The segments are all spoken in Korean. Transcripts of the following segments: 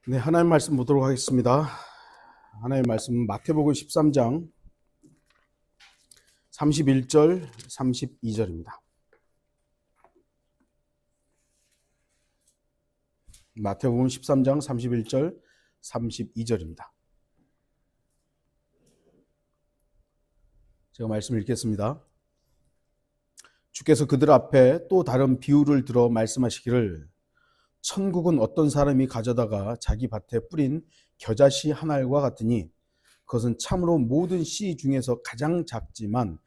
네, 하나님 말씀 보도록 하겠습니다. 하나님 말씀은 마태복음 13장 31절, 32절입니다. 마태복음 13장 31절, 32절입니다. 제가 말씀 읽겠습니다. 주께서 그들 앞에 또 다른 비유를 들어 말씀하시기를 천국은 어떤 사람이 가져다가 자기 밭에 뿌린 겨자씨 한 알과 같으니 그것은 참으로 모든 씨 중에서 가장 작지만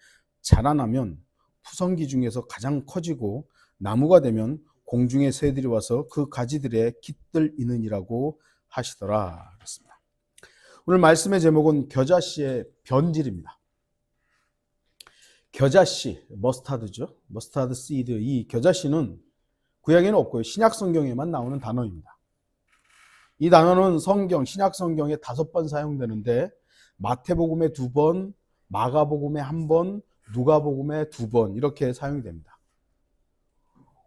자라나면 푸성기 중에서 가장 커지고 나무가 되면 공중의 새들이 와서 그 가지들에 깃들이느니라고 하시더라. 그렇습니다. 오늘 말씀의 제목은 겨자씨의 변질입니다. 겨자씨, 머스타드죠. 머스타드 시드. 이 겨자씨는 구약에는 없고요. 신약 성경에만 나오는 단어입니다. 이 단어는 신약 성경에 5번 사용되는데 마태복음에 2번, 마가복음에 1번, 누가복음에 2번 이렇게 사용이 됩니다.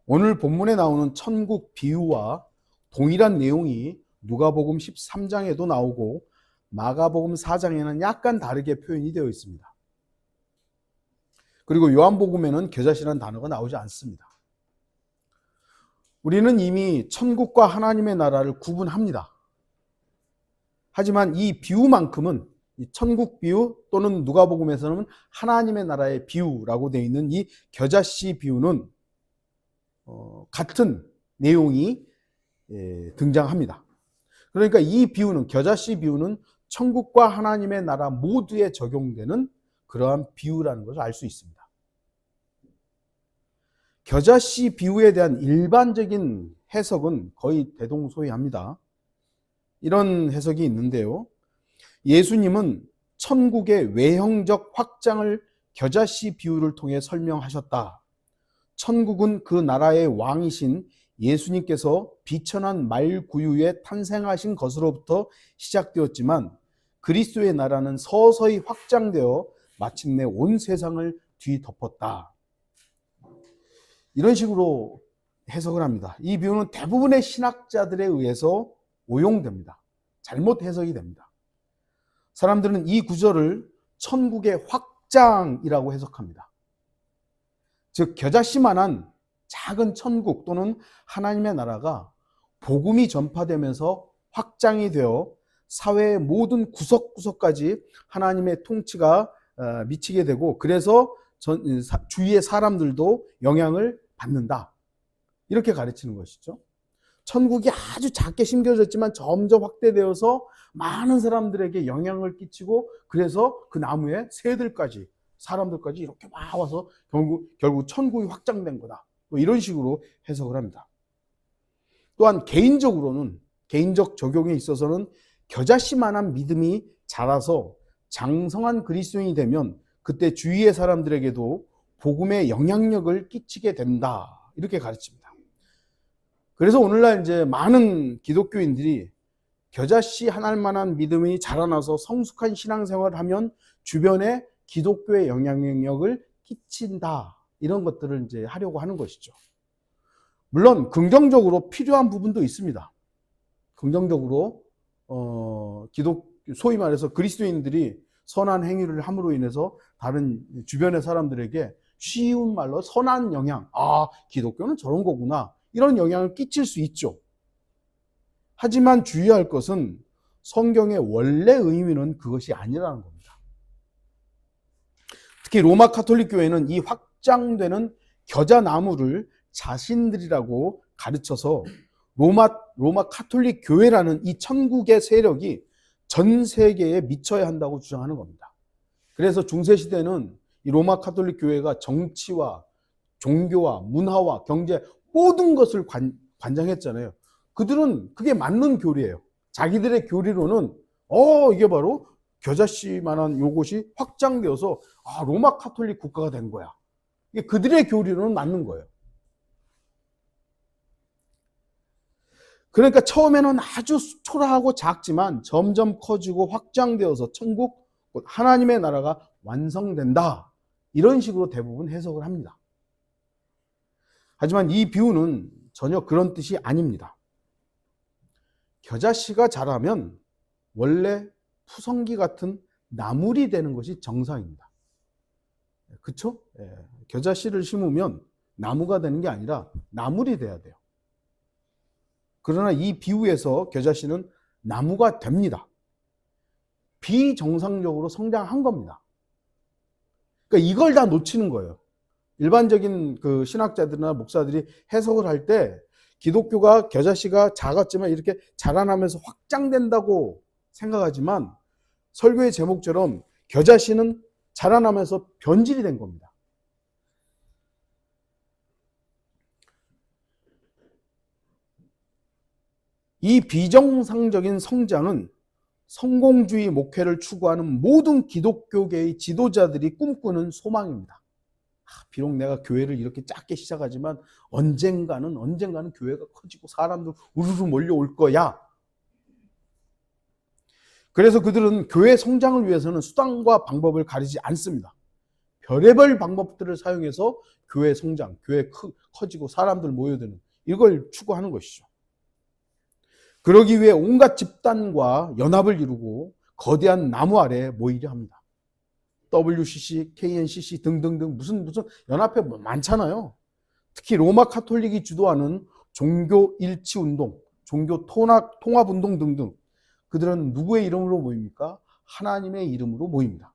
오늘 본문에 나오는 천국 비유와 동일한 내용이 누가복음 13장에도 나오고 마가복음 4장에는 약간 다르게 표현이 되어 있습니다. 그리고 요한복음에는 겨자씨라는 단어가 나오지 않습니다. 우리는 이미 천국과 하나님의 나라를 구분합니다. 하지만 이 비유만큼은 이 천국 비유 또는 누가복음에서는 하나님의 나라의 비유라고 되어 있는 이 겨자씨 비유는 같은 내용이 등장합니다. 그러니까 이 비유는 겨자씨 비유는 천국과 하나님의 나라 모두에 적용되는 그러한 비유라는 것을 알 수 있습니다. 겨자씨 비유에 대한 일반적인 해석은 거의 대동소이합니다. 이런 해석이 있는데요. 예수님은 천국의 외형적 확장을 겨자씨 비유를 통해 설명하셨다. 천국은 그 나라의 왕이신 예수님께서 비천한 말구유에 탄생하신 것으로부터 시작되었지만 그리스도의 나라는 서서히 확장되어 마침내 온 세상을 뒤덮었다. 이런 식으로 해석을 합니다. 이 비유는 대부분의 신학자들에 의해서 오용됩니다. 잘못 해석이 됩니다. 사람들은 이 구절을 천국의 확장이라고 해석합니다. 즉 겨자씨만한 작은 천국 또는 하나님의 나라가 복음이 전파되면서 확장이 되어 사회의 모든 구석구석까지 하나님의 통치가 미치게 되고 그래서 주위의 사람들도 영향을 받는다. 이렇게 가르치는 것이죠. 천국이 아주 작게 심겨졌지만 점점 확대되어서 많은 사람들에게 영향을 끼치고 그래서 그 나무에 새들까지 사람들까지 이렇게 막 와서 결국 천국이 확장된 거다. 뭐 이런 식으로 해석을 합니다. 또한 개인적 적용에 있어서는 겨자씨만한 믿음이 자라서 장성한 그리스도인이 되면 그때 주위의 사람들에게도 복음의 영향력을 끼치게 된다. 이렇게 가르칩니다. 그래서 오늘날 이제 많은 기독교인들이 겨자씨 한 알만한 믿음이 자라나서 성숙한 신앙생활을 하면 주변에 기독교의 영향력을 끼친다. 이런 것들을 이제 하려고 하는 것이죠. 물론 긍정적으로 필요한 부분도 있습니다. 긍정적으로 소위 말해서 그리스도인들이 선한 행위를 함으로 인해서 다른 주변의 사람들에게 쉬운 말로 선한 영향, 기독교는 저런 거구나 이런 영향을 끼칠 수 있죠. 하지만 주의할 것은 성경의 원래 의미는 그것이 아니라는 겁니다. 특히 로마 가톨릭 교회는 이 확장되는 겨자나무를 자신들이라고 가르쳐서 로마 가톨릭 교회라는 이 천국의 세력이 전 세계에 미쳐야 한다고 주장하는 겁니다. 그래서 중세시대는 이 로마 가톨릭 교회가 정치와 종교와 문화와 경제 모든 것을 관장했잖아요. 그들은 그게 맞는 교리예요. 자기들의 교리로는 이게 바로 겨자씨만한 요것이 확장되어서 로마 가톨릭 국가가 된 거야. 이게 그들의 교리로는 맞는 거예요. 그러니까 처음에는 아주 초라하고 작지만 점점 커지고 확장되어서 천국, 하나님의 나라가 완성된다. 이런 식으로 대부분 해석을 합니다. 하지만 이 비유는 전혀 그런 뜻이 아닙니다. 겨자씨가 자라면 원래 푸성기 같은 나물이 되는 것이 정상입니다. 그쵸? 겨자씨를 심으면 나무가 되는 게 아니라 나물이 돼야 돼요. 그러나 이 비유에서 겨자씨는 나무가 됩니다. 비정상적으로 성장한 겁니다. 그러니까 이걸 다 놓치는 거예요. 일반적인 그 신학자들이나 목사들이 해석을 할 때 기독교가 겨자씨가 작았지만 이렇게 자라나면서 확장된다고 생각하지만 설교의 제목처럼 겨자씨는 자라나면서 변질이 된 겁니다. 이 비정상적인 성장은 성공주의 목회를 추구하는 모든 기독교계의 지도자들이 꿈꾸는 소망입니다. 비록 내가 교회를 이렇게 작게 시작하지만 언젠가는 교회가 커지고 사람들 우르르 몰려올 거야. 그래서 그들은 교회 성장을 위해서는 수단과 방법을 가리지 않습니다. 별의별 방법들을 사용해서 교회 성장, 교회 커지고 사람들 모여드는 이걸 추구하는 것이죠. 그러기 위해 온갖 집단과 연합을 이루고 거대한 나무 아래 모이려 합니다. WCC, KNCC 등등등 무슨 연합회 많잖아요. 특히 로마 카톨릭이 주도하는 종교 일치 운동, 종교 통합 운동 등등 그들은 누구의 이름으로 모입니까? 하나님의 이름으로 모입니다.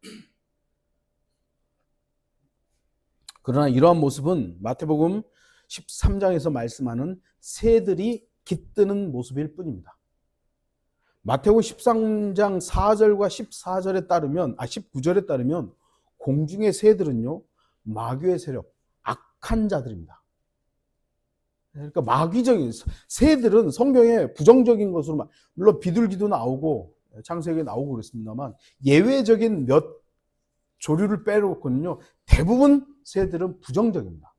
그러나 이러한 모습은 마태복음 13장에서 말씀하는 새들이 깃드는 모습일 뿐입니다. 마태복음 13장 4절과 19절에 따르면 공중의 새들은요, 마귀의 세력, 악한 자들입니다. 그러니까 마귀적인 새들은 성경에 부정적인 것으로 물론 비둘기도 나오고 창세기에 나오고 그랬습니다만 예외적인 몇 조류를 빼놓고는요, 대부분 새들은 부정적입니다.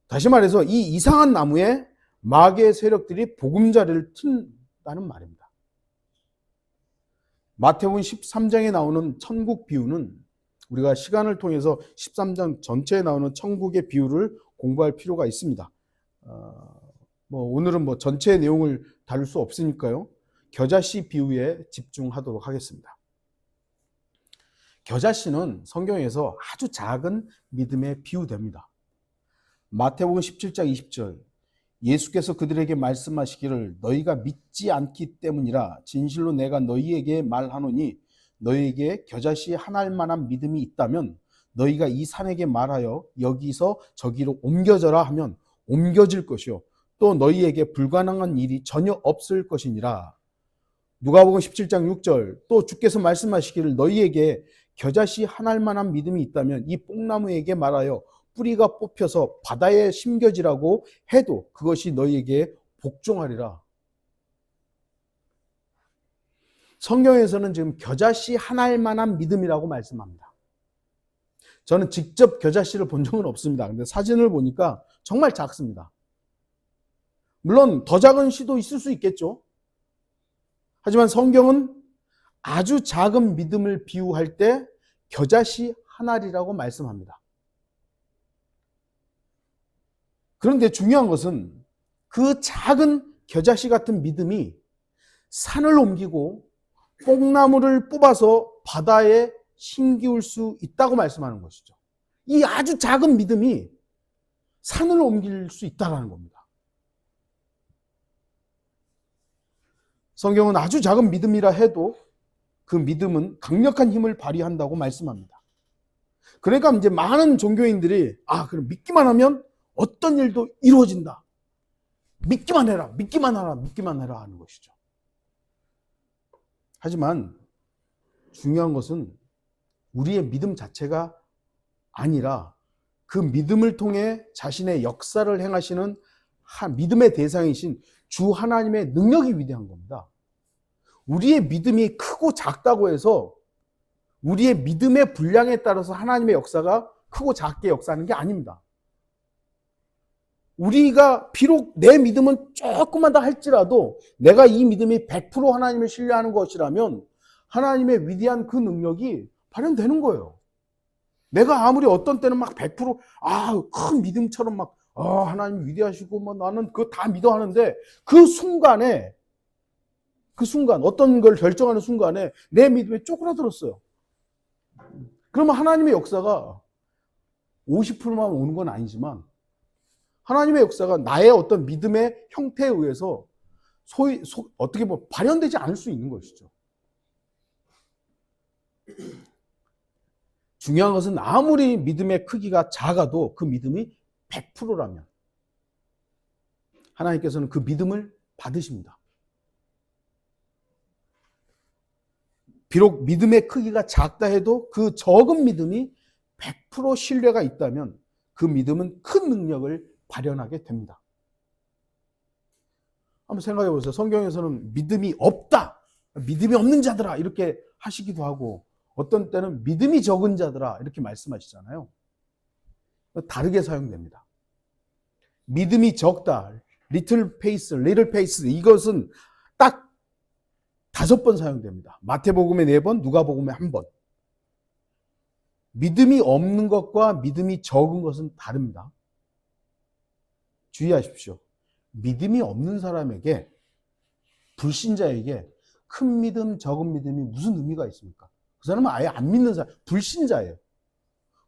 다시 말해서 이 이상한 나무에 마귀의 세력들이 보금자리를 튼다는 말입니다. 마태복음 13장에 나오는 천국 비유는 우리가 시간을 통해서 13장 전체에 나오는 천국의 비유를 공부할 필요가 있습니다. 오늘은 전체의 내용을 다룰 수 없으니까요. 겨자씨 비유에 집중하도록 하겠습니다. 겨자씨는 성경에서 아주 작은 믿음에 비유됩니다. 마태복음 17장 20절 예수께서 그들에게 말씀하시기를 너희가 믿지 않기 때문이라 진실로 내가 너희에게 말하노니 너희에게 겨자씨 하나일 만한 믿음이 있다면 너희가 이 산에게 말하여 여기서 저기로 옮겨져라 하면 옮겨질 것이요 또 너희에게 불가능한 일이 전혀 없을 것이니라. 누가복음 17장 6절 또 주께서 말씀하시기를 너희에게 겨자씨 하나일 만한 믿음이 있다면 이 뽕나무에게 말하여 뿌리가 뽑혀서 바다에 심겨지라고 해도 그것이 너희에게 복종하리라. 성경에서는 지금 겨자씨 하나일 만한 믿음이라고 말씀합니다. 저는 직접 겨자씨를 본 적은 없습니다. 근데 사진을 보니까 정말 작습니다. 물론 더 작은 씨도 있을 수 있겠죠. 하지만 성경은 아주 작은 믿음을 비유할 때 겨자씨 하나리라고 말씀합니다. 그런데 중요한 것은 그 작은 겨자씨 같은 믿음이 산을 옮기고 뽕나무를 뽑아서 바다에 심기울 수 있다고 말씀하는 것이죠. 이 아주 작은 믿음이 산을 옮길 수 있다는 겁니다. 성경은 아주 작은 믿음이라 해도 그 믿음은 강력한 힘을 발휘한다고 말씀합니다. 그러니까 이제 많은 종교인들이 그럼 믿기만 하면 어떤 일도 이루어진다. 믿기만 해라, 믿기만 하라, 믿기만 해라 하는 것이죠. 하지만 중요한 것은 우리의 믿음 자체가 아니라 그 믿음을 통해 자신의 역사를 행하시는 믿음의 대상이신 주 하나님의 능력이 위대한 겁니다. 우리의 믿음이 크고 작다고 해서 우리의 믿음의 분량에 따라서 하나님의 역사가 크고 작게 역사하는 게 아닙니다. 우리가 비록 내 믿음은 조금만 더 할지라도 내가 이 믿음이 100% 하나님을 신뢰하는 것이라면 하나님의 위대한 그 능력이 발현되는 거예요. 내가 아무리 어떤 때는 막 100% 큰 믿음처럼 막 하나님 위대하시고 뭐 나는 그거 다 믿어 하는데 그 순간 어떤 걸 결정하는 순간에 내 믿음에 쪼그라들었어요. 그러면 하나님의 역사가 50%만 오는 건 아니지만 하나님의 역사가 나의 어떤 믿음의 형태에 의해서 어떻게 보면 발현되지 않을 수 있는 것이죠. 중요한 것은 아무리 믿음의 크기가 작아도 그 믿음이 100%라면 하나님께서는 그 믿음을 받으십니다. 비록 믿음의 크기가 작다 해도 그 적은 믿음이 100% 신뢰가 있다면 그 믿음은 큰 능력을 발현하게 됩니다. 한번 생각해 보세요. 성경에서는 믿음이 없다, 믿음이 없는 자들아 이렇게 하시기도 하고 어떤 때는 믿음이 적은 자들아 이렇게 말씀하시잖아요. 다르게 사용됩니다. 믿음이 적다, little faith, 이것은 딱 5번 사용됩니다. 마태복음에 4번, 누가복음에 1번. 믿음이 없는 것과 믿음이 적은 것은 다릅니다. 주의하십시오. 믿음이 없는 사람에게, 불신자에게 큰 믿음, 적은 믿음이 무슨 의미가 있습니까? 그 사람은 아예 안 믿는 사람, 불신자예요.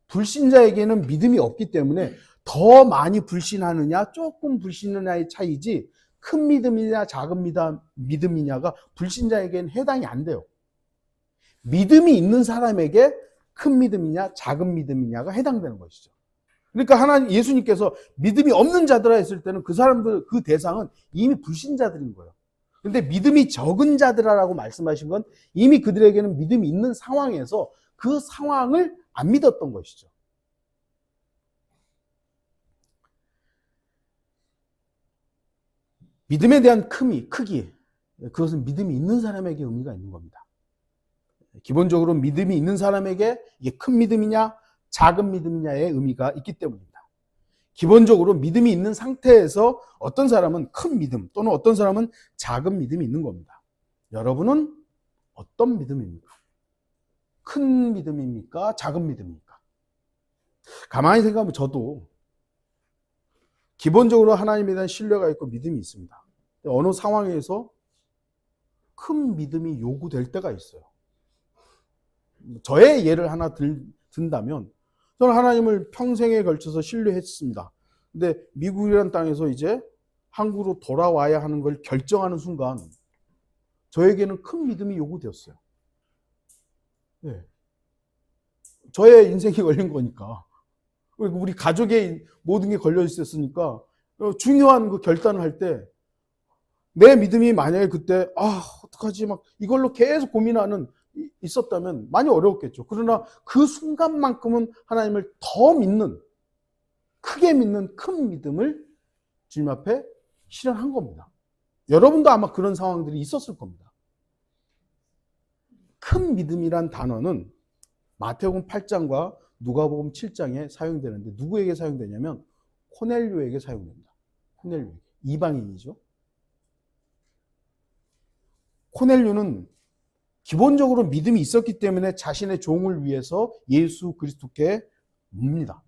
불신자에게는 믿음이 없기 때문에 더 많이 불신하느냐, 조금 불신하느냐의 차이지 큰 믿음이냐, 작은 믿음이냐가 불신자에게는 해당이 안 돼요. 믿음이 있는 사람에게 큰 믿음이냐, 작은 믿음이냐가 해당되는 것이죠. 그러니까 예수님께서 믿음이 없는 자들아 했을 때는 그 사람들, 그 대상은 이미 불신자들인 거예요. 그런데 믿음이 적은 자들아라고 말씀하신 건 이미 그들에게는 믿음이 있는 상황에서 그 상황을 안 믿었던 것이죠. 믿음에 대한 크기, 그것은 믿음이 있는 사람에게 의미가 있는 겁니다. 기본적으로 믿음이 있는 사람에게 이게 큰 믿음이냐, 작은 믿음이냐의 의미가 있기 때문입니다. 기본적으로 믿음이 있는 상태에서 어떤 사람은 큰 믿음 또는 어떤 사람은 작은 믿음이 있는 겁니다. 여러분은 어떤 믿음입니까? 큰 믿음입니까? 작은 믿음입니까? 가만히 생각하면 저도 기본적으로 하나님에 대한 신뢰가 있고 믿음이 있습니다. 어느 상황에서 큰 믿음이 요구될 때가 있어요. 저의 예를 하나 든다면 저는 하나님을 평생에 걸쳐서 신뢰했습니다. 근데 미국이라는 땅에서 이제 한국으로 돌아와야 하는 걸 결정하는 순간 저에게는 큰 믿음이 요구되었어요. 네. 저의 인생이 걸린 거니까. 우리 가족의 모든 게 걸려 있었으니까 중요한 그 결단을 할 때 내 믿음이 만약에 그때 어떡하지 막 이걸로 계속 고민하는 있었다면 많이 어려웠겠죠. 그러나 그 순간만큼은 하나님을 더 믿는, 크게 믿는 큰 믿음을 주님 앞에 실현한 겁니다. 여러분도 아마 그런 상황들이 있었을 겁니다. 큰 믿음이란 단어는 마태복음 8장과 누가복음 7장에 사용되는데 누구에게 사용되냐면 코넬료에게 사용됩니다. 코넬료에게. 이방인이죠. 코넬료는 기본적으로 믿음이 있었기 때문에 자신의 종을 위해서 예수 그리스도께 묻습니다.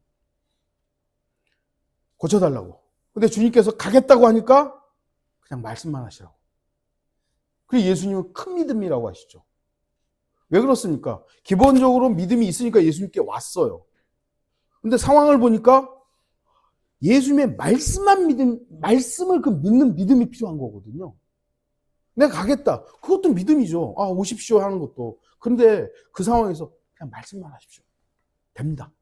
고쳐달라고. 근데 주님께서 가겠다고 하니까 그냥 말씀만 하시라고. 그리고 예수님은 큰 믿음이라고 하시죠. 왜 그렇습니까? 기본적으로 믿음이 있으니까 예수님께 왔어요. 근데 상황을 보니까 예수님의 말씀을 믿는 믿음이 필요한 거거든요. 내가 가겠다. 그것도 믿음이죠. 오십시오 하는 것도. 그런데 그 상황에서 그냥 말씀만 하십시오. 됩니다.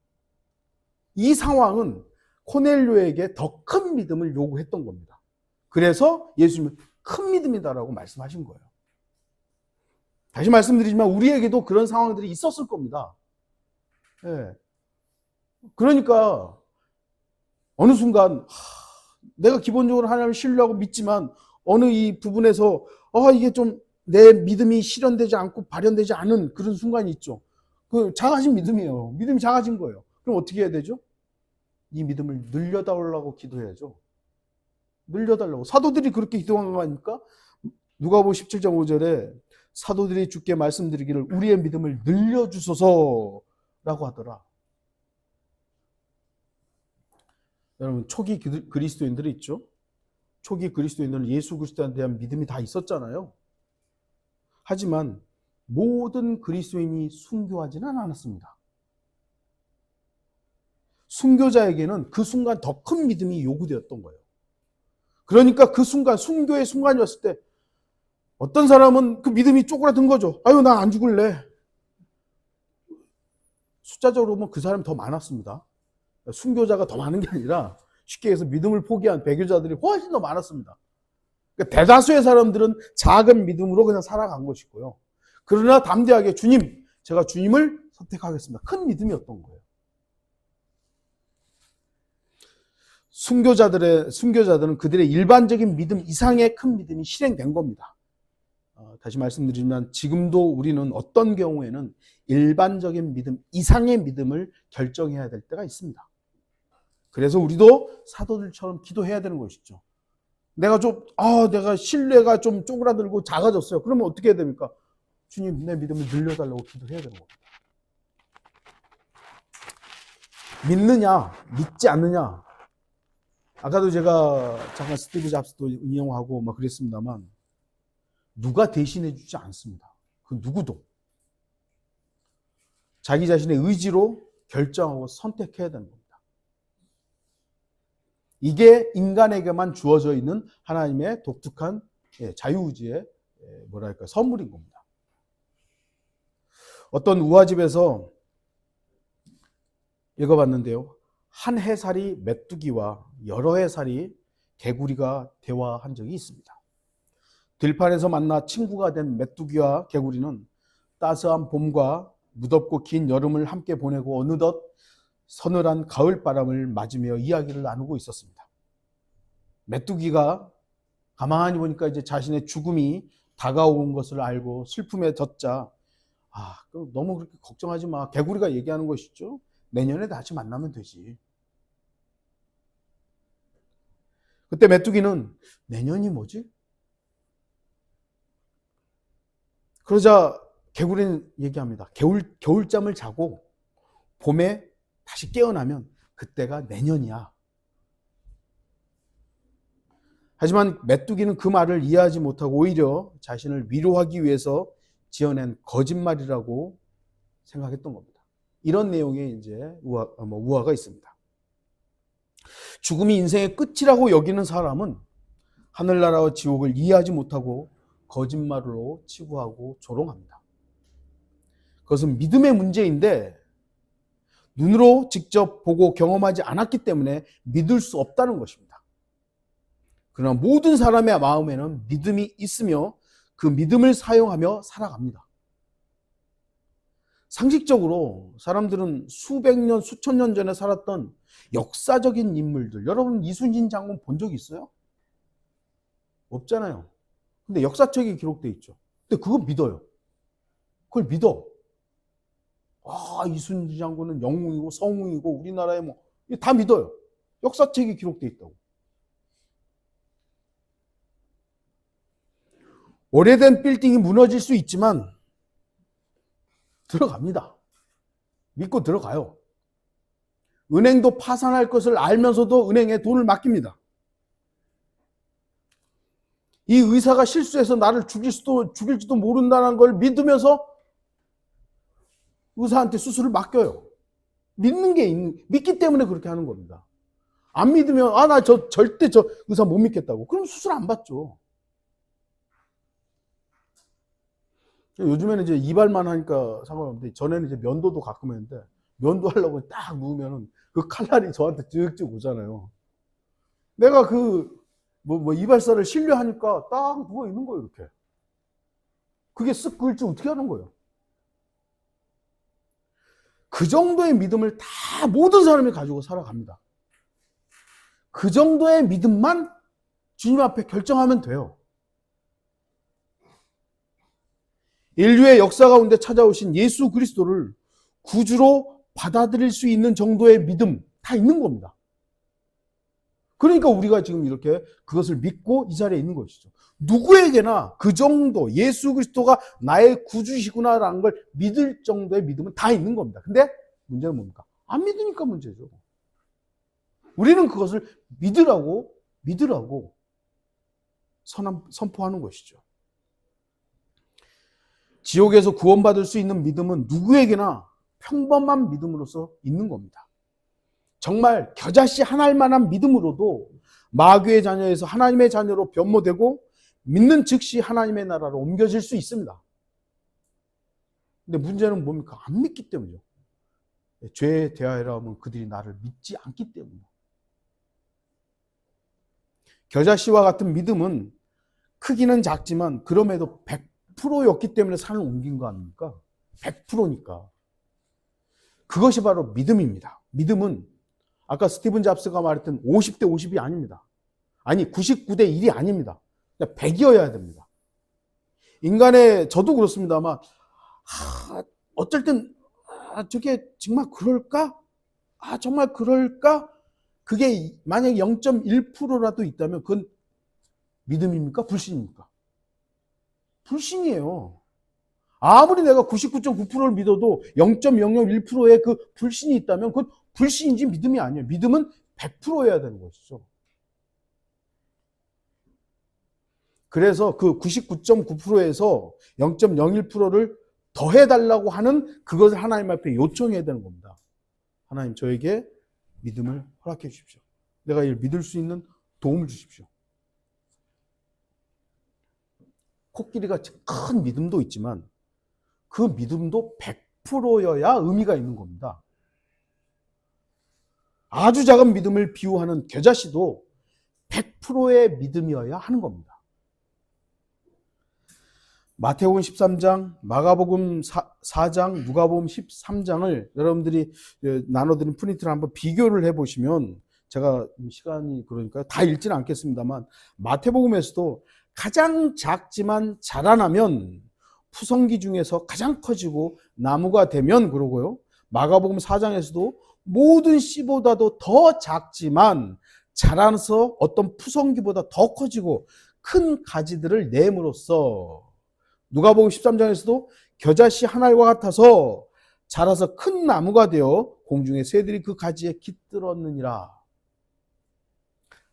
이 상황은 코넬료에게 더 큰 믿음을 요구했던 겁니다. 그래서 예수님은 큰 믿음이다라고 말씀하신 거예요. 다시 말씀드리지만 우리에게도 그런 상황들이 있었을 겁니다. 네. 그러니까 어느 순간 내가 기본적으로 하나님을 신뢰하고 믿지만 어느 이 부분에서 이게 좀 내 믿음이 실현되지 않고 발현되지 않은 그런 순간이 있죠. 그 작아진 믿음이에요. 믿음이 작아진 거예요. 그럼 어떻게 해야 되죠? 이 믿음을 늘려달라고 기도해야죠. 늘려달라고. 사도들이 그렇게 기도한 거 아닙니까? 누가복음 17장 5절에 사도들이 주께 말씀드리기를 우리의 믿음을 늘려주소서라고 하더라. 여러분, 초기 그리스도인들이 있죠. 초기 그리스도인들은 예수 그리스도에 대한 믿음이 다 있었잖아요. 하지만 모든 그리스도인이 순교하지는 않았습니다. 순교자에게는 그 순간 더 큰 믿음이 요구되었던 거예요. 그러니까 그 순간, 순교의 순간이었을 때 어떤 사람은 그 믿음이 쪼그라든 거죠. 아유, 나 안 죽을래. 숫자적으로 보면 그 사람이 더 많았습니다. 순교자가 더 많은 게 아니라 쉽게 해서 믿음을 포기한 배교자들이 훨씬 더 많았습니다. 그러니까 대다수의 사람들은 작은 믿음으로 그냥 살아간 것이고요. 그러나 담대하게 주님, 제가 주님을 선택하겠습니다. 큰 믿음이었던 거예요. 순교자들은 그들의 일반적인 믿음 이상의 큰 믿음이 실행된 겁니다. 다시 말씀드리면 지금도 우리는 어떤 경우에는 일반적인 믿음 이상의 믿음을 결정해야 될 때가 있습니다. 그래서 우리도 사도들처럼 기도해야 되는 것이죠. 내가 신뢰가 좀 쪼그라들고 작아졌어요. 그러면 어떻게 해야 됩니까? 주님, 내 믿음을 늘려달라고 기도해야 되는 겁니다. 믿느냐, 믿지 않느냐. 아까도 제가 잠깐 스티브 잡스도 인용하고 막 그랬습니다만, 누가 대신해 주지 않습니다. 그 누구도. 자기 자신의 의지로 결정하고 선택해야 되는 겁니다. 이게 인간에게만 주어져 있는 하나님의 독특한 자유의지의 선물인 겁니다. 어떤 우화집에서 읽어봤는데요. 한 해살이 메뚜기와 여러 해살이 개구리가 대화한 적이 있습니다. 들판에서 만나 친구가 된 메뚜기와 개구리는 따스한 봄과 무덥고 긴 여름을 함께 보내고 어느덧 서늘한 가을바람을 맞으며 이야기를 나누고 있었습니다. 메뚜기가 가만히 보니까 이제 자신의 죽음이 다가온 것을 알고 슬픔에 젖자, 너무 그렇게 걱정하지 마. 개구리가 얘기하는 것이죠. 내년에 다시 만나면 되지. 그때 메뚜기는 내년이 뭐지? 그러자 개구리는 얘기합니다. 겨울잠을 자고 봄에 다시 깨어나면 그때가 내년이야. 하지만 메뚜기는 그 말을 이해하지 못하고 오히려 자신을 위로하기 위해서 지어낸 거짓말이라고 생각했던 겁니다. 이런 내용의 이제 우화가 있습니다. 죽음이 인생의 끝이라고 여기는 사람은 하늘나라와 지옥을 이해하지 못하고 거짓말로 치부하고 조롱합니다. 그것은 믿음의 문제인데 눈으로 직접 보고 경험하지 않았기 때문에 믿을 수 없다는 것입니다. 그러나 모든 사람의 마음에는 믿음이 있으며 그 믿음을 사용하며 살아갑니다. 상식적으로 사람들은 수백 년, 수천 년 전에 살았던 역사적인 인물들, 여러분 이순신 장군 본 적 있어요? 없잖아요. 근데 역사책에 기록되어 있죠. 근데 그거 믿어요. 그걸 믿어. 이순신 장군은 영웅이고 성웅이고 우리나라에 다 믿어요. 역사책에 기록되어 있다고. 오래된 빌딩이 무너질 수 있지만 들어갑니다. 믿고 들어가요. 은행도 파산할 것을 알면서도 은행에 돈을 맡깁니다. 이 의사가 실수해서 나를 죽일지도 모른다는 걸 믿으면서 의사한테 수술을 맡겨요. 믿기 때문에 그렇게 하는 겁니다. 안 믿으면 나 절대 저 의사 못 믿겠다고. 그럼 수술 안 받죠. 요즘에는 이제 이발만 하니까 상관없는데 전에는 이제 면도도 가끔 했는데 면도 하려고 딱 누우면은 그 칼날이 저한테 쭉쭉 오잖아요. 내가 이발사를 신뢰하니까 딱 누워 있는 거예요, 이렇게. 그게 쓱 그을지 어떻게 하는 거예요? 그 정도의 믿음을 다 모든 사람이 가지고 살아갑니다. 그 정도의 믿음만 주님 앞에 결정하면 돼요. 인류의 역사 가운데 찾아오신 예수 그리스도를 구주로 받아들일 수 있는 정도의 믿음 다 있는 겁니다. 그러니까 우리가 지금 이렇게 그것을 믿고 이 자리에 있는 것이죠. 누구에게나 그 정도 예수 그리스도가 나의 구주시구나라는 걸 믿을 정도의 믿음은 다 있는 겁니다. 근데 문제는 뭡니까? 안 믿으니까 문제죠. 우리는 그것을 믿으라고 선포하는 것이죠. 지옥에서 구원받을 수 있는 믿음은 누구에게나 평범한 믿음으로서 있는 겁니다. 정말 겨자씨 하나만한 믿음으로도 마귀의 자녀에서 하나님의 자녀로 변모되고 믿는 즉시 하나님의 나라로 옮겨질 수 있습니다. 근데 문제는 뭡니까? 안 믿기 때문이죠. 죄에 대하여라 하면 그들이 나를 믿지 않기 때문이에요. 겨자씨와 같은 믿음은 크기는 작지만 그럼에도 100%였기 때문에 산을 옮긴 거 아닙니까? 100%니까. 그것이 바로 믿음입니다. 믿음은 아까 스티븐 잡스가 말했던 50대 50이 아닙니다. 아니 99대 1이 아닙니다. 100이어야 됩니다. 저도 그렇습니다만 어쩔 땐 저게 정말 그럴까? 정말 그럴까? 그게 만약에 0.1%라도 있다면 그건 믿음입니까? 불신입니까? 불신이에요. 아무리 내가 99.9%를 믿어도 0.001%의 그 불신이 있다면 그건 불신인지 믿음이 아니에요. 믿음은 100%여야 되는 것이죠. 그래서 그 99.9%에서 0.01%를 더해달라고 하는 그것을 하나님 앞에 요청해야 되는 겁니다. 하나님 저에게 믿음을 허락해 주십시오. 내가 이를 믿을 수 있는 도움을 주십시오. 코끼리같이 큰 믿음도 있지만 그 믿음도 100%여야 의미가 있는 겁니다. 아주 작은 믿음을 비유하는 겨자씨도 100%의 믿음이어야 하는 겁니다. 마태복음 13장, 마가복음 4장, 누가복음 13장을 여러분들이 나눠드린 프린트를 한번 비교를 해보시면 제가 시간이 그러니까 다 읽지는 않겠습니다만 마태복음에서도 가장 작지만 자라나면 푸성기 중에서 가장 커지고 나무가 되면 그러고요. 마가복음 4장에서도 모든 씨보다도 더 작지만 자라서 어떤 푸성기보다 더 커지고 큰 가지들을 내므로써 누가복음 13장에서도 겨자씨 한 알과 같아서 자라서 큰 나무가 되어 공중의 새들이 그 가지에 깃들었느니라.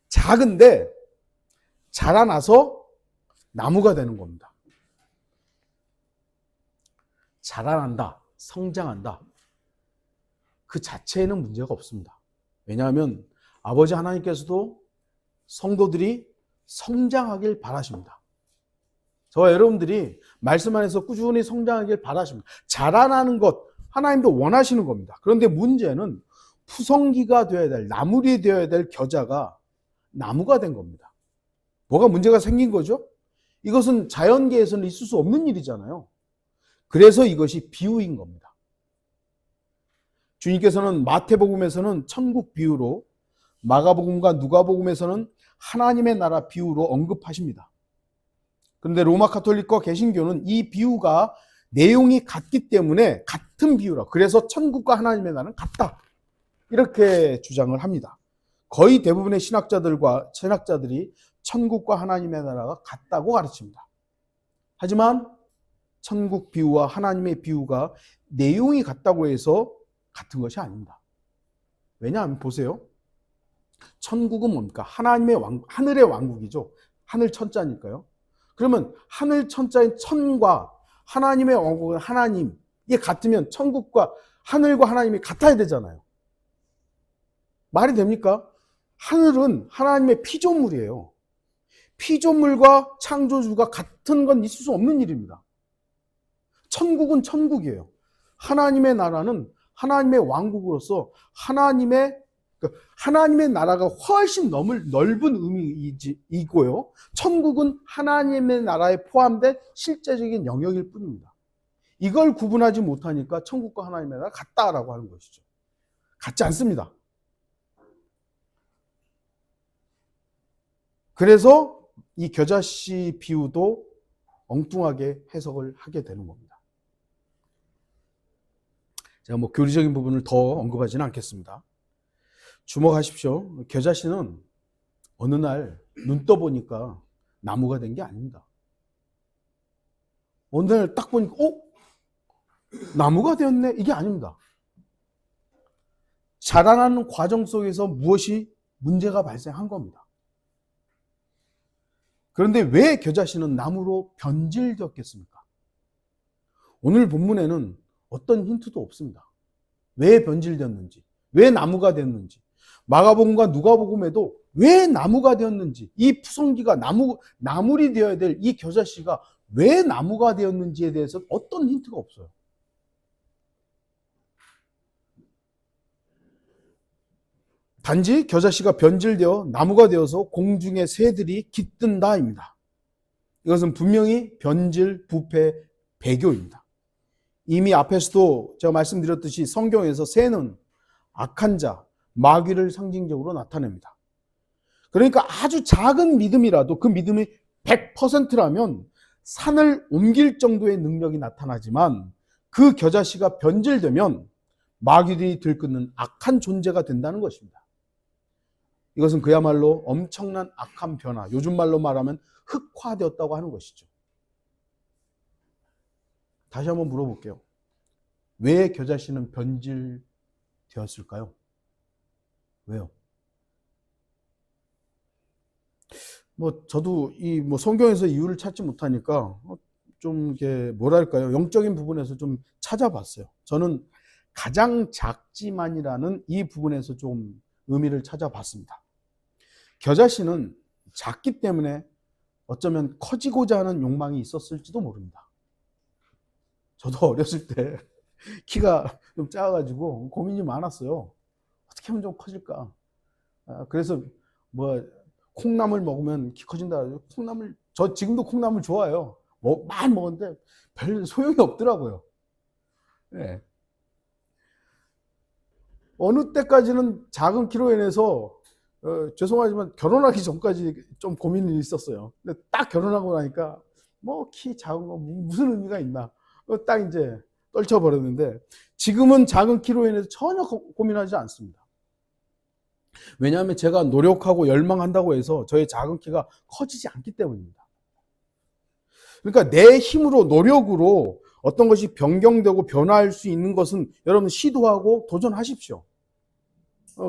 작은데 자라나서 나무가 되는 겁니다. 자라난다, 성장한다. 그 자체에는 문제가 없습니다. 왜냐하면 아버지 하나님께서도 성도들이 성장하길 바라십니다. 저와 여러분들이 말씀 안에서 꾸준히 성장하길 바라십니다. 자라나는 것 하나님도 원하시는 겁니다. 그런데 문제는 푸성기가 되어야 될, 나물이 되어야 될 겨자가 나무가 된 겁니다. 뭐가 문제가 생긴 거죠? 이것은 자연계에서는 있을 수 없는 일이잖아요. 그래서 이것이 비유인 겁니다. 주님께서는 마태복음에서는 천국 비유로, 마가복음과 누가복음에서는 하나님의 나라 비유로 언급하십니다. 그런데 로마 가톨릭과 개신교는 이 비유가 내용이 같기 때문에 같은 비유라. 그래서 천국과 하나님의 나라는 같다. 이렇게 주장을 합니다. 거의 대부분의 신학자들이 천국과 하나님의 나라가 같다고 가르칩니다. 하지만 천국 비유와 하나님의 비유가 내용이 같다고 해서 같은 것이 아닙니다. 왜냐하면 보세요. 천국은 뭡니까? 하늘의 왕국이죠. 하늘 천자니까요. 그러면 하늘 천자인 천과 하나님의 왕국은 하나님, 이게 같으면 천국과 하늘과 하나님이 같아야 되잖아요. 말이 됩니까? 하늘은 하나님의 피조물이에요. 피조물과 창조주가 같은 건 있을 수 없는 일입니다. 천국은 천국이에요. 하나님의 나라는 하나님의 왕국으로서 하나님의 나라가 훨씬 넓은 의미이고요. 천국은 하나님의 나라에 포함된 실제적인 영역일 뿐입니다. 이걸 구분하지 못하니까 천국과 하나님의 나라가 같다라고 하는 것이죠. 같지 않습니다. 그래서 이 겨자씨 비유도 엉뚱하게 해석을 하게 되는 겁니다. 제가 교리적인 부분을 더 언급하지는 않겠습니다. 주목하십시오. 겨자씨는 어느 날 눈 떠보니까 나무가 된 게 아닙니다. 어느 날 딱 보니까 나무가 되었네? 이게 아닙니다. 자라나는 과정 속에서 무엇이 문제가 발생한 겁니다. 그런데 왜 겨자씨는 나무로 변질되었겠습니까? 오늘 본문에는 어떤 힌트도 없습니다. 왜 변질되었는지, 왜 나무가 되었는지, 마가복음과 누가복음에도 왜 나무가 되었는지, 이 푸성기가 나물이 되어야 될 이 겨자씨가 왜 나무가 되었는지에 대해서 어떤 힌트가 없어요. 단지 겨자씨가 변질되어 나무가 되어서 공중의 새들이 깃든다입니다. 이것은 분명히 변질, 부패, 배교입니다. 이미 앞에서도 제가 말씀드렸듯이 성경에서 새는 악한 자, 마귀를 상징적으로 나타냅니다. 그러니까 아주 작은 믿음이라도 그 믿음이 100%라면 산을 옮길 정도의 능력이 나타나지만 그 겨자씨가 변질되면 마귀들이 들끓는 악한 존재가 된다는 것입니다. 이것은 그야말로 엄청난 악한 변화, 요즘 말로 말하면 흑화되었다고 하는 것이죠. 다시 한번 물어볼게요. 왜 겨자씨는 변질되었을까요? 왜요? 저도 성경에서 이유를 찾지 못하니까 좀 이게 뭐랄까요? 영적인 부분에서 좀 찾아봤어요. 저는 가장 작지만이라는 이 부분에서 좀 의미를 찾아봤습니다. 겨자씨는 작기 때문에 어쩌면 커지고자 하는 욕망이 있었을지도 모릅니다. 저도 어렸을 때 키가 좀 작아가지고 고민이 많았어요. 어떻게 하면 좀 커질까? 그래서 콩나물 먹으면 키 커진다. 저 지금도 콩나물 좋아해요. 많이 먹었는데 별 소용이 없더라고요. 네. 어느 때까지는 작은 키로 인해서 죄송하지만 결혼하기 전까지 좀 고민이 있었어요. 근데 딱 결혼하고 나니까 키 작은 거 무슨 의미가 있나 딱 이제 떨쳐버렸는데 지금은 작은 키로 인해서 전혀 고민하지 않습니다. 왜냐하면 제가 노력하고 열망한다고 해서 저의 작은 키가 커지지 않기 때문입니다. 그러니까 내 힘으로 노력으로 어떤 것이 변경되고 변화할 수 있는 것은 여러분 시도하고 도전하십시오.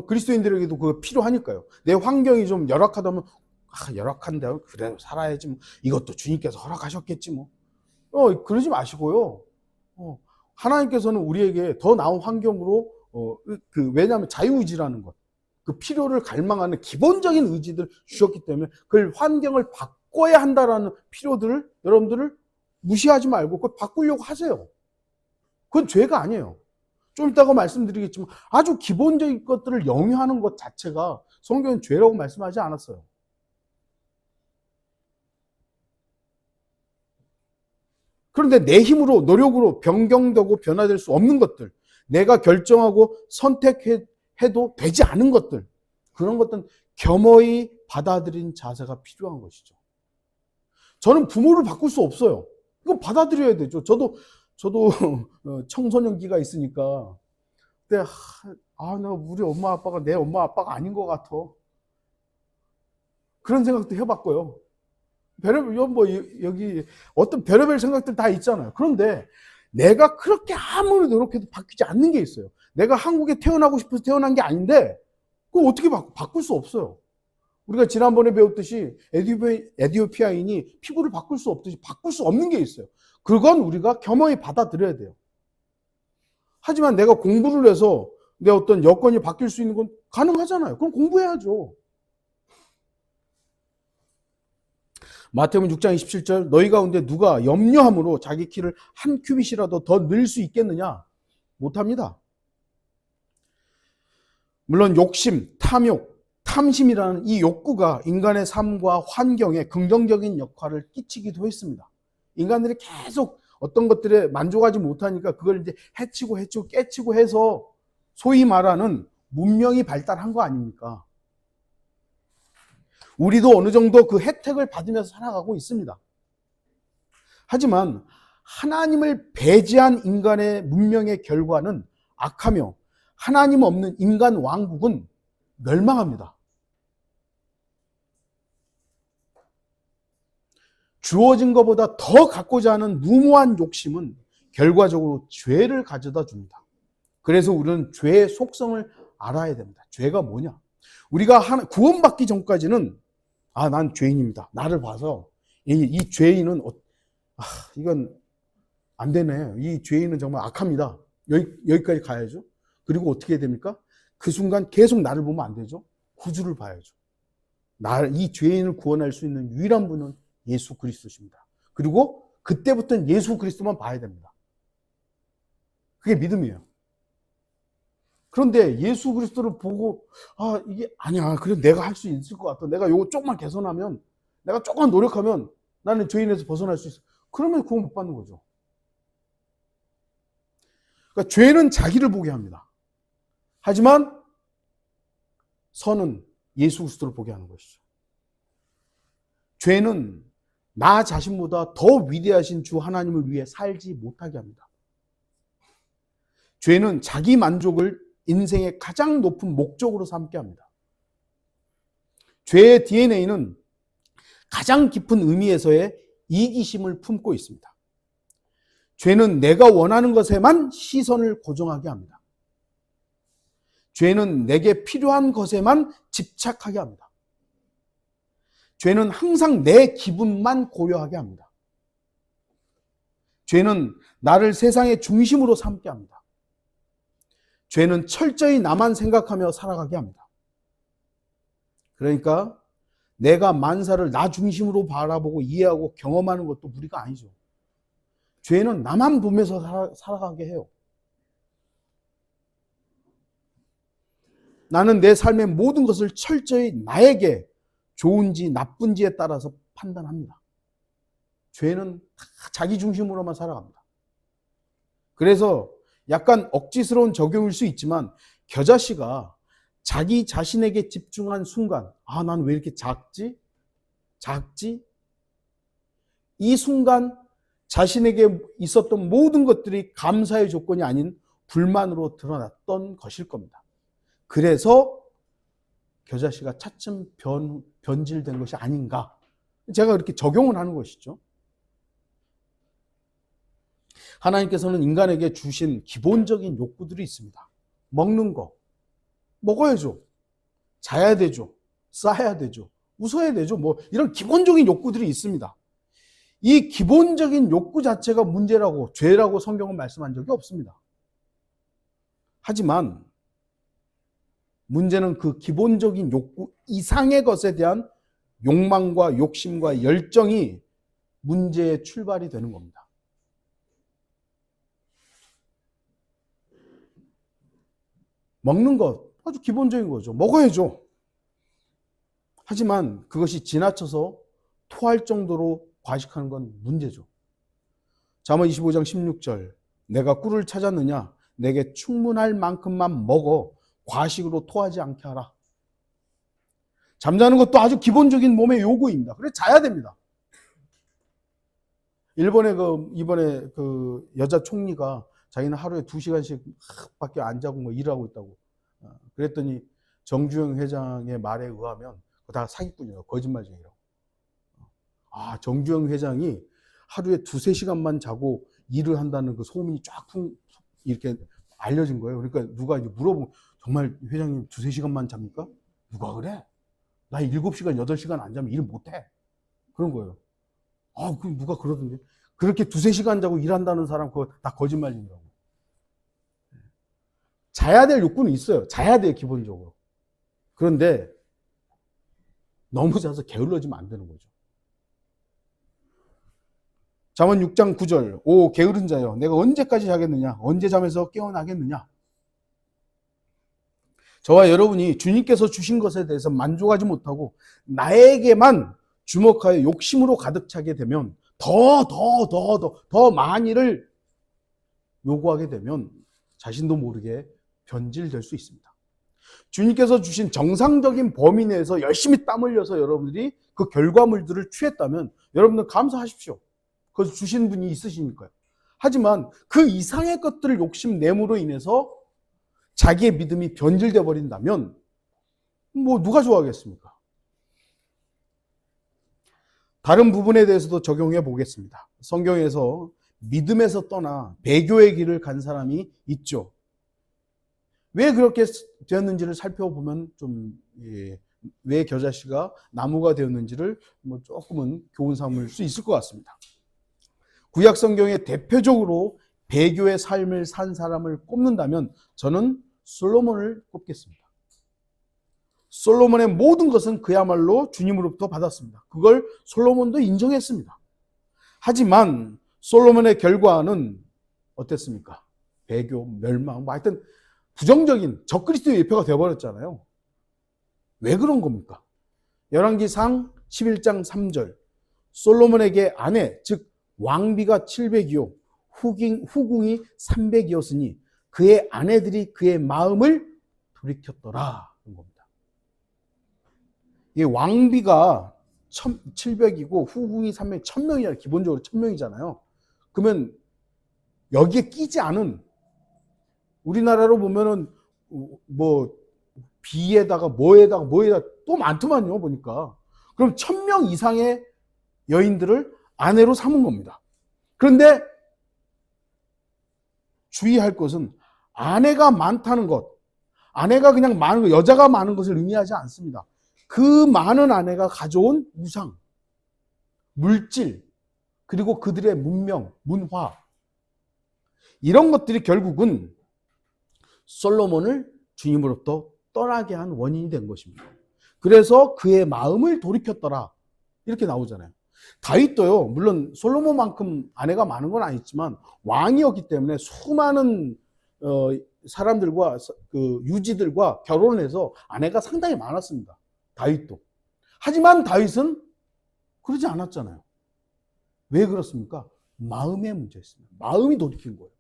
그리스도인들에게도 그거 필요하니까요. 내 환경이 좀 열악하다면 열악한데 그래 살아야지 이것도 주님께서 허락하셨겠지 그러지 마시고요. 하나님께서는 우리에게 더 나은 환경으로 왜냐하면 자유의지라는 것, 그 필요를 갈망하는 기본적인 의지들 주셨기 때문에 그 환경을 바꿔야 한다라는 필요들을 여러분들을 무시하지 말고 그걸 바꾸려고 하세요. 그건 죄가 아니에요. 좀 이따가 말씀드리겠지만 아주 기본적인 것들을 영위하는 것 자체가 성경은 죄라고 말씀하지 않았어요. 그런데 내 힘으로 노력으로 변경되고 변화될 수 없는 것들, 내가 결정하고 선택해도 되지 않은 것들, 그런 것들은 겸허히 받아들인 자세가 필요한 것이죠. 저는 부모를 바꿀 수 없어요. 이거 받아들여야 되죠. 저도 청소년기가 있으니까 그때 나 우리 엄마 아빠가 내 엄마 아빠가 아닌 것 같아. 그런 생각도 해봤고요. 여기 어떤 별의별 생각들 다 있잖아요. 그런데 내가 그렇게 아무리 노력해도 바뀌지 않는 게 있어요. 내가 한국에 태어나고 싶어서 태어난 게 아닌데 그걸 어떻게 바꿀 수 없어요. 우리가 지난번에 배웠듯이 에티오피아인이 피부를 바꿀 수 없듯이 바꿀 수 없는 게 있어요. 그건 우리가 겸허히 받아들여야 돼요. 하지만 내가 공부를 해서 내 어떤 여건이 바뀔 수 있는 건 가능하잖아요. 그럼 공부해야죠. 마태복음 6장 27절 너희 가운데 누가 염려함으로 자기 키를 한 큐빗이라도 더 늘 수 있겠느냐? 못합니다. 물론 욕심, 탐욕, 탐심이라는 이 욕구가 인간의 삶과 환경에 긍정적인 역할을 끼치기도 했습니다. 인간들이 계속 어떤 것들에 만족하지 못하니까 그걸 이제 해치고 깨치고 해서 소위 말하는 문명이 발달한 거 아닙니까? 우리도 어느 정도 그 혜택을 받으면서 살아가고 있습니다. 하지만 하나님을 배제한 인간의 문명의 결과는 악하며 하나님 없는 인간 왕국은 멸망합니다. 주어진 것보다 더 갖고자 하는 무모한 욕심은 결과적으로 죄를 가져다 줍니다. 그래서 우리는 죄의 속성을 알아야 됩니다. 죄가 뭐냐? 우리가 구원받기 전까지는 난 죄인입니다. 나를 봐서 이 죄인은 이건 안 되네. 이 죄인은 정말 악합니다. 여기까지 가야죠. 그리고 어떻게 해야 됩니까? 그 순간 계속 나를 보면 안 되죠. 구주를 봐야죠. 이 죄인을 구원할 수 있는 유일한 분은 예수 그리스도십니다. 그리고 그때부터는 예수 그리스도만 봐야 됩니다. 그게 믿음이에요. 그런데 예수 그리스도를 보고 이게 아니야. 그래 내가 할 수 있을 것 같아. 내가 요거 조금만 개선하면, 내가 조금만 노력하면 나는 죄인에서 벗어날 수 있어. 그러면 구원 못 받는 거죠. 그러니까 죄는 자기를 보게 합니다. 하지만 선은 예수 그리스도를 보게 하는 것이죠. 죄는 나 자신보다 더 위대하신 주 하나님을 위해 살지 못하게 합니다. 죄는 자기 만족을 인생의 가장 높은 목적으로 삼게 합니다. 죄의 DNA는 가장 깊은 의미에서의 이기심을 품고 있습니다. 죄는 내가 원하는 것에만 시선을 고정하게 합니다. 죄는 내게 필요한 것에만 집착하게 합니다. 죄는 항상 내 기분만 고려하게 합니다. 죄는 나를 세상의 중심으로 삼게 합니다. 죄는 철저히 나만 생각하며 살아가게 합니다. 그러니까 내가 만사를 나 중심으로 바라보고 이해하고 경험하는 것도 무리가 아니죠. 죄는 나만 보면서 살아가게 해요. 나는 내 삶의 모든 것을 철저히 나에게 좋은지 나쁜지에 따라서 판단합니다. 죄는 자기 중심으로만 살아갑니다. 그래서 약간 억지스러운 적용일 수 있지만 겨자씨가 자기 자신에게 집중한 순간 난 왜 이렇게 작지? 이 순간 자신에게 있었던 모든 것들이 감사의 조건이 아닌 불만으로 드러났던 것일 겁니다. 그래서 겨자씨가 차츰 변질된 것이 아닌가. 제가 이렇게 적용을 하는 것이죠. 하나님께서는 인간에게 주신 기본적인 욕구들이 있습니다. 먹는 거, 먹어야죠. 자야 되죠. 싸야 되죠. 웃어야 되죠. 이런 기본적인 욕구들이 있습니다. 이 기본적인 욕구 자체가 문제라고, 죄라고 성경은 말씀한 적이 없습니다. 하지만 문제는 그 기본적인 욕구 이상의 것에 대한 욕망과 욕심과 열정이 문제의 출발이 되는 겁니다. 먹는 것 아주 기본적인 거죠. 먹어야죠. 하지만 그것이 지나쳐서 토할 정도로 과식하는 건 문제죠. 잠언 25장 16절 내가 꿀을 찾았느냐 내게 충분할 만큼만 먹어 과식으로 토하지 않게 하라. 잠자는 것도 아주 기본적인 몸의 요구입니다. 그래서 자야 됩니다. 일본의 이번에 여자 총리가 자기는 하루에 2시간씩 밖에 안 자고 일하고 있다고. 그랬더니 정주영 회장의 말에 의하면 다 사기꾼이라고, 거짓말쟁이라고. 정주영 회장이 하루에 2-3시간만 자고 일을 한다는 그 소문이 쫙 이렇게 알려진 거예요. 그러니까 누가 이제 물어보면 정말 회장님 2-3시간만 잡니까? 누가 그래? 나 7시간, 8시간 안 자면 일 못해. 그런 거예요. 그 누가 그러던데. 그렇게 2-3시간 자고 일한다는 사람 그거 다 거짓말쟁이라고. 자야 될 욕구는 있어요. 자야 돼요, 기본적으로. 그런데 너무 자서 게을러지면 안 되는 거죠. 잠언 6장 9절 오 게으른 자여 내가 언제까지 자겠느냐 언제 잠에서 깨어나겠느냐. 저와 여러분이 주님께서 주신 것에 대해서 만족하지 못하고 나에게만 주목하여 욕심으로 가득 차게 되면 더 많이를 요구하게 되면 자신도 모르게 변질될 수 있습니다. 주님께서 주신 정상적인 범위 내에서 열심히 땀 흘려서 여러분들이 그 결과물들을 취했다면 여러분들 감사하십시오. 그것을 주신 분이 있으시니까요. 하지만 그 이상의 것들을 욕심내므로 인해서 자기의 믿음이 변질되어 버린다면 누가 좋아하겠습니까? 다른 부분에 대해서도 적용해 보겠습니다. 성경에서 믿음에서 떠나 배교의 길을 간 사람이 있죠. 왜 그렇게 되었는지를 살펴보면 좀, 왜 겨자씨가 나무가 되었는지를 뭐 조금은 교훈 삼을 수 있을 것 같습니다. 구약 성경에 대표적으로 배교의 삶을 산 사람을 꼽는다면 저는 솔로몬을 꼽겠습니다. 솔로몬의 모든 것은 그야말로 주님으로부터 받았습니다. 그걸 솔로몬도 인정했습니다. 하지만 솔로몬의 결과는 어땠습니까? 배교, 멸망, 뭐 하여튼 부정적인 적그리스도의 예표가 되어버렸잖아요. 왜 그런 겁니까? 열왕기상 11장 3절 솔로몬에게 아내, 즉 왕비가 700이요 후궁이 300이었으니 그의 아내들이 그의 마음을 돌이켰더라. 그런 겁니다. 이 왕비가 700이고 후궁이 300, 1000명이야. 기본적으로 1000명이잖아요. 그러면 여기에 끼지 않은, 우리나라로 보면은 뭐 비에다가 뭐에다가 또 많더만요, 보니까. 그럼 1000명 이상의 여인들을 아내로 삼은 겁니다. 그런데 주의할 것은 아내가 많다는 것, 아내가 그냥 많은 것, 여자가 많은 것을 의미하지 않습니다. 그 많은 아내가 가져온 우상, 물질, 그리고 그들의 문명, 문화, 이런 것들이 결국은 솔로몬을 주님으로부터 떠나게 한 원인이 된 것입니다. 그래서 그의 마음을 돌이켰더라. 이렇게 나오잖아요. 다윗도요, 물론 솔로몬만큼 아내가 많은 건 아니지만 왕이었기 때문에 수많은 사람들과 그 유지들과 결혼을 해서 아내가 상당히 많았습니다. 다윗도. 하지만 다윗은 그러지 않았잖아요. 왜 그렇습니까? 마음의 문제였습니다. 마음이 돌이킨 거예요.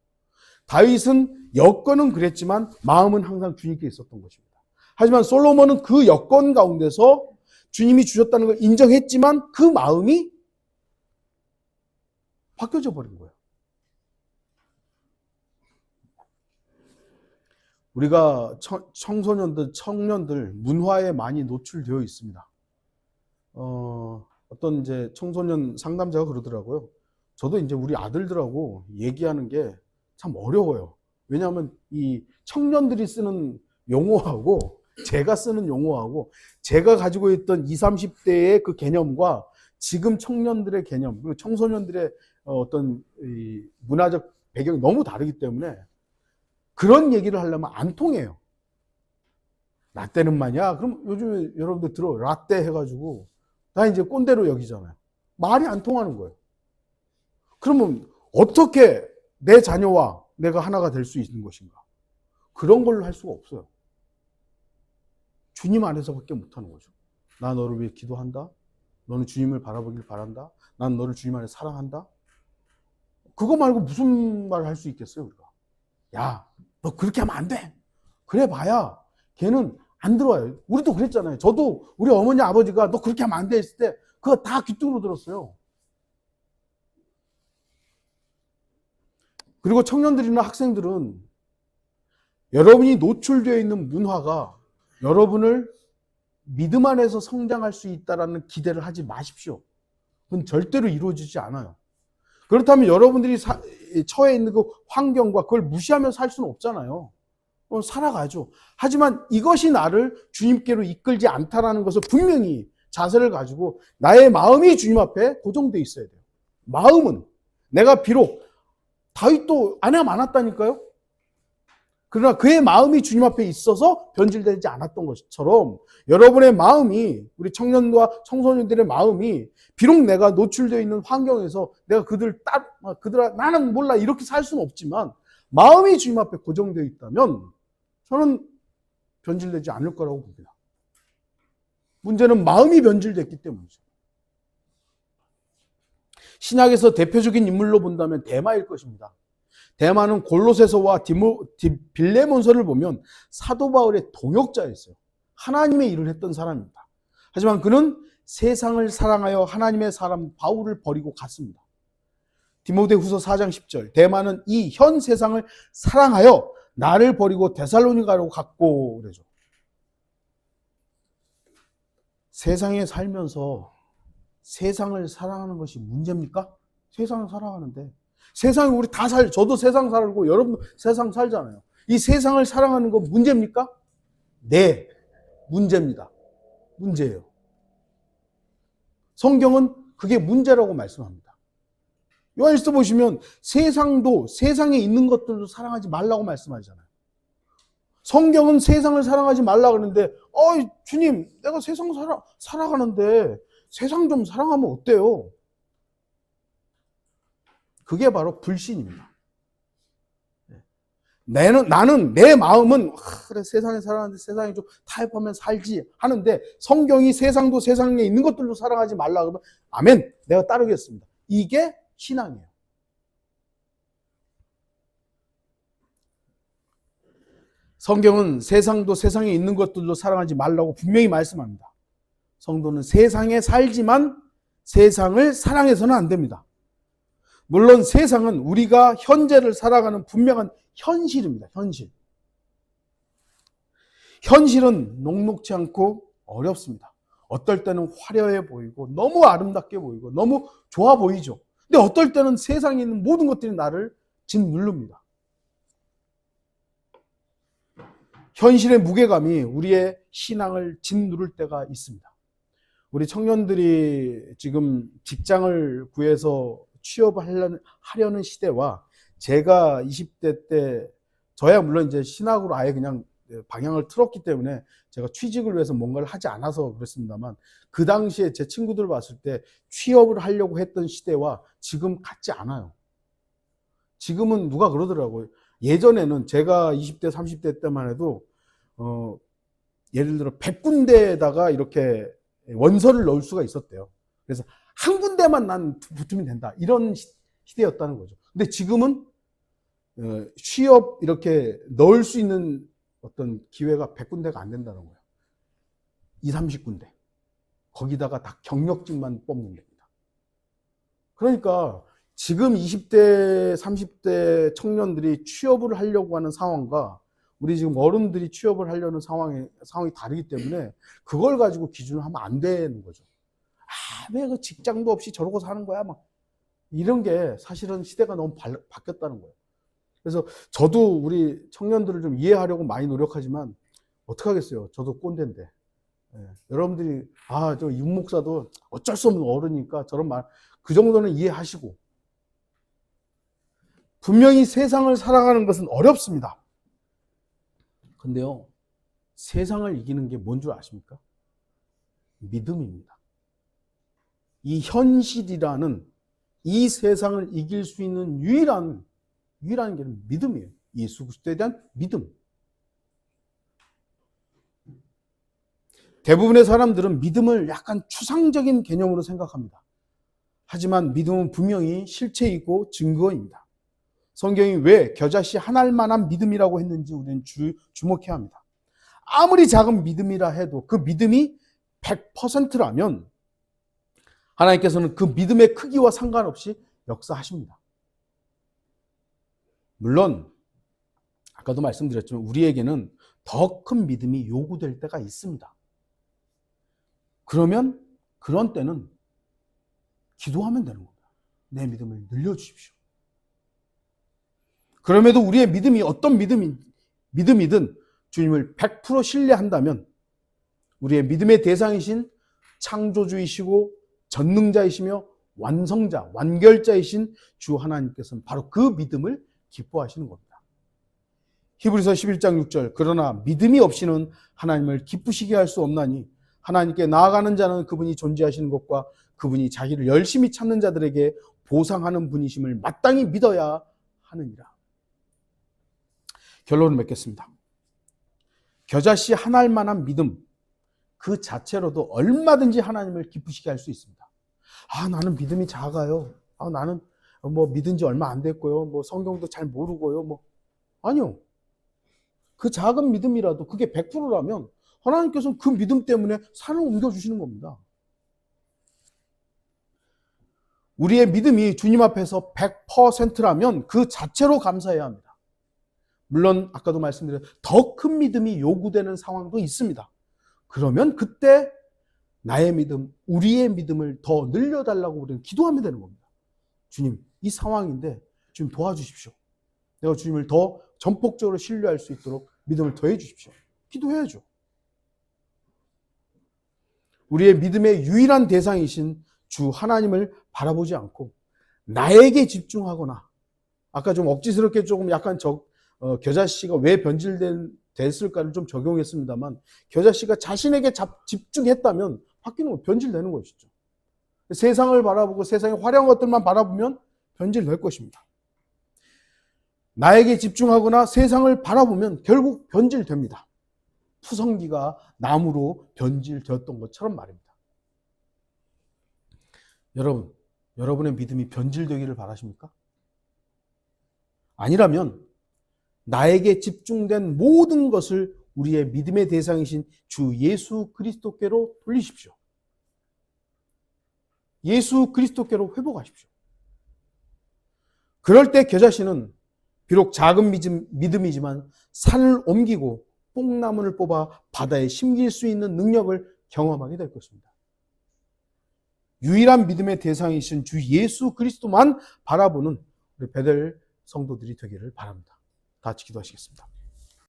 다윗은 여건은 그랬지만 마음은 항상 주님께 있었던 것입니다. 하지만 솔로몬은 그 여건 가운데서 주님이 주셨다는 걸 인정했지만 그 마음이 바뀌어져 버린 거예요. 우리가 청소년들, 청년들 문화에 많이 노출되어 있습니다. 어떤 이제 청소년 상담자가 그러더라고요. 저도 이제 우리 아들들하고 얘기하는 게 참 어려워요. 왜냐하면 이 청년들이 쓰는 용어하고 제가 쓰는 용어하고 제가 가지고 있던 20, 30대의 그 개념과 지금 청년들의 개념, 그리고 청소년들의 어떤 이 문화적 배경이 너무 다르기 때문에 그런 얘기를 하려면 안 통해요. 라떼는 마냐? 그럼 요즘에 여러분들 들어 라떼 해가지고 다 이제 꼰대로 여기잖아요. 말이 안 통하는 거예요. 그러면 어떻게 내 자녀와 내가 하나가 될 수 있는 것인가? 그런 걸로 할 수가 없어요. 주님 안에서밖에 못하는 거죠. 나 너를 위해 기도한다. 너는 주님을 바라보길 바란다. 난 너를 주님 안에 사랑한다. 그거 말고 무슨 말을 할 수 있겠어요, 우리가? 야, 너 그렇게 하면 안 돼. 그래 봐야 걔는 안 들어와요. 우리도 그랬잖아요. 저도 우리 어머니 아버지가 너 그렇게 하면 안 돼 했을 때 그거 다 귀뚱으로 들었어요. 그리고 청년들이나 학생들은 여러분이 노출되어 있는 문화가 여러분을 믿음 안에서 성장할 수 있다는 기대를 하지 마십시오. 그건 절대로 이루어지지 않아요. 그렇다면 여러분들이 처해 있는 그 환경과 그걸 무시하며 살 수는 없잖아요. 살아가죠. 하지만 이것이 나를 주님께로 이끌지 않다라는 것을 분명히 자세를 가지고 나의 마음이 주님 앞에 고정되어 있어야 돼요. 마음은 내가 비록 다윗도 아내가 많았다니까요. 그러나 그의 마음이 주님 앞에 있어서 변질되지 않았던 것처럼 여러분의 마음이, 우리 청년과 청소년들의 마음이 비록 내가 노출되어 있는 환경에서 내가 나는 몰라 이렇게 살 수는 없지만 마음이 주님 앞에 고정되어 있다면 저는 변질되지 않을 거라고 봅니다. 문제는 마음이 변질됐기 때문이죠. 신약에서 대표적인 인물로 본다면 데마일 것입니다. 데마는 골로새서와 빌레몬서를 보면 사도 바울의 동역자였어요. 하나님의 일을 했던 사람입니다. 하지만 그는 세상을 사랑하여 하나님의 사람 바울을 버리고 갔습니다. 디모데후서 4장 10절 데마는 이 현 세상을 사랑하여 나를 버리고 데살로니가로 갔고 그러죠. 세상에 살면서 세상을 사랑하는 것이 문제입니까? 세상을 살아가는데 세상에 우리 다 저도 세상 살고 여러분도 세상 살잖아요. 이 세상을 사랑하는 거 문제입니까? 네, 문제입니다. 문제예요. 성경은 그게 문제라고 말씀합니다. 요한일서 보시면 세상도 세상에 있는 것들도 사랑하지 말라고 말씀하잖아요. 성경은 세상을 사랑하지 말라 그러는데 주님 내가 세상 살아가는데 세상 좀 사랑하면 어때요? 그게 바로 불신입니다. 나는 내 마음은 그래 세상에 살아가는데 세상에 좀 타협하면 살지 하는데 성경이 세상도 세상에 있는 것들도 사랑하지 말라 그러면 아멘 내가 따르겠습니다. 이게 신앙이에요. 성경은 세상도 세상에 있는 것들도 사랑하지 말라고 분명히 말씀합니다. 성도는 세상에 살지만 세상을 사랑해서는 안 됩니다. 물론 세상은 우리가 현재를 살아가는 분명한 현실입니다. 현실은 녹록지 않고 어렵습니다. 어떨 때는 화려해 보이고 너무 아름답게 보이고 너무 좋아 보이죠. 근데 어떨 때는 세상에 있는 모든 것들이 나를 짓누릅니다. 현실의 무게감이 우리의 신앙을 짓누를 때가 있습니다. 우리 청년들이 지금 직장을 구해서 취업을 하려는 시대와 제가 20대 때 저야 물론 이제 신학으로 아예 그냥 방향을 틀었기 때문에 제가 취직을 위해서 뭔가를 하지 않아서 그렇습니다만 그 당시에 제 친구들 봤을 때 취업을 하려고 했던 시대와 지금 같지 않아요. 지금은 누가 그러더라고요. 예전에는 제가 20대 30대 때만 해도 예를 들어 100군데에다가 이렇게 원서를 넣을 수가 있었대요. 그래서 한 군데만 난 붙으면 된다. 이런 시대였다는 거죠. 근데 지금은 취업 이렇게 넣을 수 있는 어떤 기회가 100군데가 안 된다는 거예요. 20, 30군데. 거기다가 다 경력직만 뽑는 겁니다. 그러니까 지금 20대, 30대 청년들이 취업을 하려고 하는 상황과 우리 지금 어른들이 취업을 하려는 상황이 다르기 때문에 그걸 가지고 기준을 하면 안 되는 거죠. 왜 그 직장도 없이 저러고 사는 거야? 막 이런 게 사실은 시대가 너무 바뀌었다는 거예요. 그래서 저도 우리 청년들을 좀 이해하려고 많이 노력하지만 어떡하겠어요. 저도 꼰대인데. 여러분들이 저 윤 목사도 어쩔 수 없는 어른이니까 저런 말 그 정도는 이해하시고 분명히 세상을 살아가는 것은 어렵습니다. 근데요, 세상을 이기는 게 뭔 줄 아십니까? 믿음입니다. 이 현실이라는 이 세상을 이길 수 있는 유일한 게 믿음이에요. 예수 그리스도에 대한 믿음. 대부분의 사람들은 믿음을 약간 추상적인 개념으로 생각합니다. 하지만 믿음은 분명히 실체이고 증거입니다. 성경이 왜 겨자씨 한 알만한 믿음이라고 했는지 우리는 주목해야 합니다. 아무리 작은 믿음이라 해도 그 믿음이 100%라면 하나님께서는 그 믿음의 크기와 상관없이 역사하십니다. 물론 아까도 말씀드렸지만 우리에게는 더 큰 믿음이 요구될 때가 있습니다. 그러면 그런 때는 기도하면 되는 겁니다. 내 믿음을 늘려주십시오. 그럼에도 우리의 믿음이 어떤 믿음이든 주님을 100% 신뢰한다면 우리의 믿음의 대상이신 창조주이시고 전능자이시며 완성자, 완결자이신 주 하나님께서는 바로 그 믿음을 기뻐하시는 겁니다. 히브리서 11장 6절 그러나 믿음이 없이는 하나님을 기쁘시게 할 수 없나니 하나님께 나아가는 자는 그분이 존재하시는 것과 그분이 자기를 열심히 찾는 자들에게 보상하는 분이심을 마땅히 믿어야 하느니라. 결론을 맺겠습니다. 겨자씨 한 알만한 믿음 그 자체로도 얼마든지 하나님을 기쁘시게 할 수 있습니다. 나는 믿음이 작아요. 나는 믿은 지 얼마 안 됐고요. 성경도 잘 모르고요. 아니요. 그 작은 믿음이라도 그게 100%라면 하나님께서는 그 믿음 때문에 산을 옮겨주시는 겁니다. 우리의 믿음이 주님 앞에서 100%라면 그 자체로 감사해야 합니다. 물론 아까도 말씀드린 더 큰 믿음이 요구되는 상황도 있습니다. 그러면 그때 나의 믿음, 우리의 믿음을 더 늘려달라고 우리는 기도하면 되는 겁니다. 주님, 이 상황인데 주님 도와주십시오. 내가 주님을 더 전폭적으로 신뢰할 수 있도록 믿음을 더해 주십시오. 기도해야죠. 우리의 믿음의 유일한 대상이신 주 하나님을 바라보지 않고 나에게 집중하거나, 아까 좀 억지스럽게 조금 약간 겨자씨가 왜 변질됐을까를 좀 적용했습니다만, 겨자씨가 자신에게 집중했다면 바뀌는 건 변질되는 것이죠. 세상을 바라보고 세상의 화려한 것들만 바라보면 변질될 것입니다. 나에게 집중하거나 세상을 바라보면 결국 변질됩니다. 푸성기가 나무로 변질되었던 것처럼 말입니다. 여러분, 여러분의 믿음이 변질되기를 바라십니까? 아니라면 나에게 집중된 모든 것을 우리의 믿음의 대상이신 주 예수 그리스도께로 돌리십시오. 예수 그리스도께로 회복하십시오. 그럴 때 겨자씨는 비록 작은 믿음이지만 산을 옮기고 뽕나무를 뽑아 바다에 심길 수 있는 능력을 경험하게 될 것입니다. 유일한 믿음의 대상이신 주 예수 그리스도만 바라보는 우리 베델 성도들이 되기를 바랍니다. 다 같이 기도하시겠습니다.